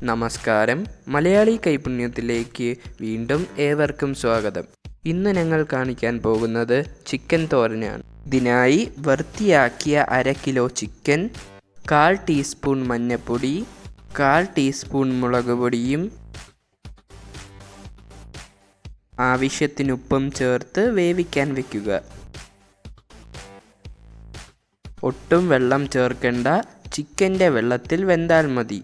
നമസ്കാരം. മലയാളി കൈപുണ്യത്തിലേക്ക് വീണ്ടും ഏവർക്കും സ്വാഗതം. ഇന്ന് ഞങ്ങൾ കാണിക്കാൻ പോകുന്നത് ചിക്കൻ തോരനാണ്. ഇതിനായി വൃത്തിയാക്കിയ 1/2 കിലോ ചിക്കൻ, 1/4 ടീസ്പൂൺ മഞ്ഞൾപ്പൊടി, 1/4 ടീസ്പൂൺ മുളക് പൊടിയും ആവശ്യത്തിന് ഉപ്പും ചേർത്ത് വേവിക്കാൻ വയ്ക്കുക. ഒട്ടും വെള്ളം ചേർക്കേണ്ട, ചിക്കൻ്റെ വെള്ളത്തിൽ വെന്താൽ മതി.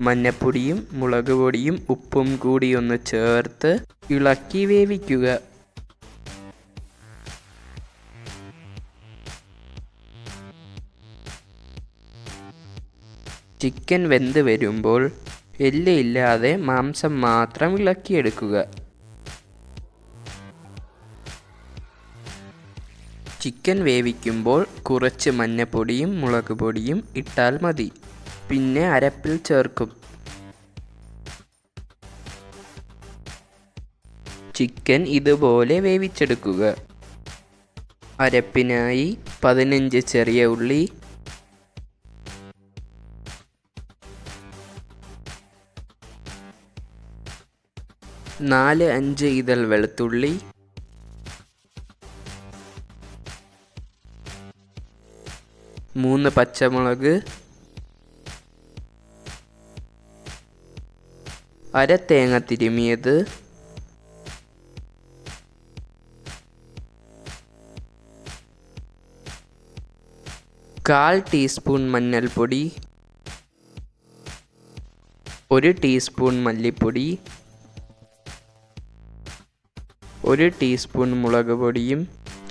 മഞ്ഞപ്പൊടിയും മുളക് പൊടിയും ഉപ്പും കൂടി ഒന്ന് ചേർത്ത് ഇളക്കി വേവിക്കുക. ചിക്കൻ വെന്ത് വരുമ്പോൾ എല്ല് ഇല്ലാതെ മാംസം മാത്രം ഇളക്കിയെടുക്കുക. ചിക്കൻ വേവിക്കുമ്പോൾ കുറച്ച് മഞ്ഞപ്പൊടിയും മുളക് പൊടിയും ഇട്ടാൽ മതി. പിന്നെ അരപ്പിൽ ചേർക്കും. ചിക്കൻ ഇതുപോലെ വേവിച്ചെടുക്കുക. അരപ്പിനായി 15 ചെറിയ ഉള്ളി, 4-5 ഇതൾ വെളുത്തുള്ളി, 3 പച്ചമുളക്, 1/2 തേങ്ങ തിരുമിയത്, 1/4 ടീസ്പൂൺ മഞ്ഞൾപ്പൊടി, 1 ടീസ്പൂൺ മല്ലിപ്പൊടി, 1 ടീസ്പൂൺ മുളക് പൊടിയും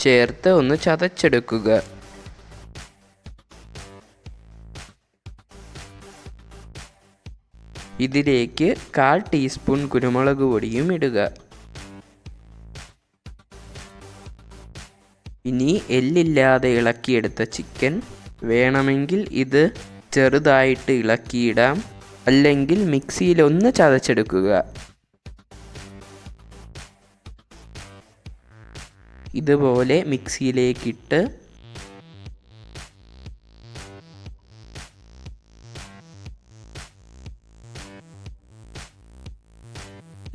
ചേർത്ത് ഒന്ന് ചതച്ചെടുക്കുക. ഇതിലേക്ക് 1/4 ടീസ്പൂൺ കുരുമുളക് പൊടിയും ഇടുക. ഇനി എല്ലില്ലാതെ ഇളക്കിയെടുത്ത ചിക്കൻ, വേണമെങ്കിൽ ഇത് ചെറുതായിട്ട് ഇളക്കിയിടാം, അല്ലെങ്കിൽ മിക്സിയിൽ ഒന്ന് ചതച്ചെടുക്കുക. ഇതുപോലെ മിക്സിയിലേക്കിട്ട്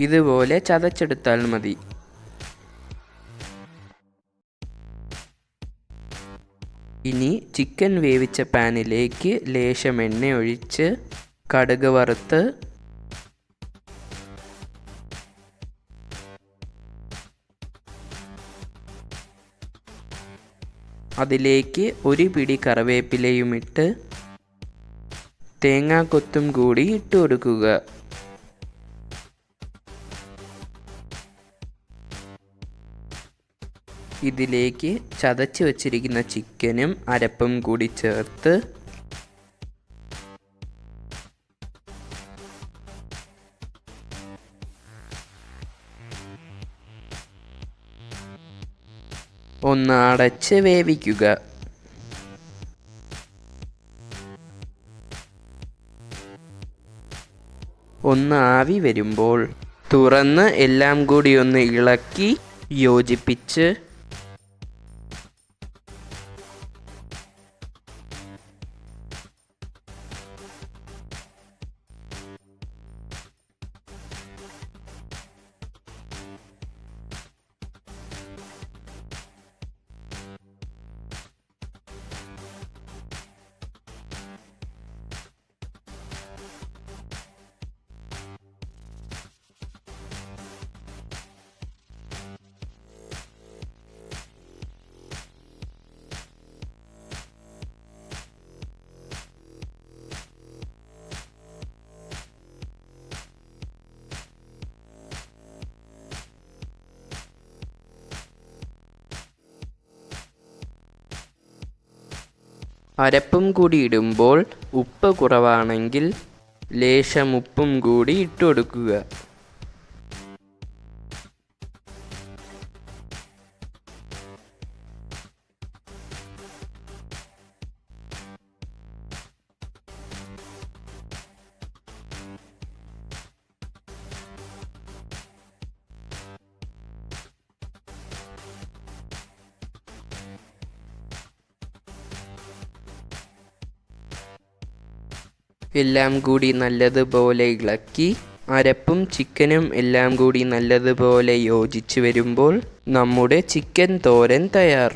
ഇതുപോലെ ചതച്ചെടുത്താൽ മതി. ഇനി ചിക്കൻ വേവിച്ച പാനിലേക്ക് ലേശം എണ്ണ ഒഴിച്ച് കടുക് വറുത്ത് അതിലേക്ക് 1 പിടി കറിവേപ്പിലയും ഇട്ട് തേങ്ങാക്കൊത്തും കൂടി ഇട്ട് കൊടുക്കുക. ഇതിലേക്ക് ചതച്ച് വച്ചിരിക്കുന്ന ചിക്കനും അരപ്പും കൂടി ചേർത്ത് ഒന്ന് അടച്ച് വേവിക്കുക. ഒന്ന് ആവി വരുമ്പോൾ തുറന്ന് എല്ലാം കൂടി ഒന്ന് ഇളക്കി യോജിപ്പിച്ച് അരപ്പും കൂടി ഇടുമ്പോൾ ഉപ്പ് കുറവാണെങ്കിൽ ലേശം ഉപ്പും കൂടി ഇട്ട് കൊടുക്കുക. എല്ലാം കൂടി നല്ലതുപോലെ ഇളക്കി അരപ്പും ചിക്കനും എല്ലാം കൂടി നല്ലതുപോലെ യോജിച്ച് വരുമ്പോൾ നമ്മുടെ ചിക്കൻ തോരൻ തയ്യാർ.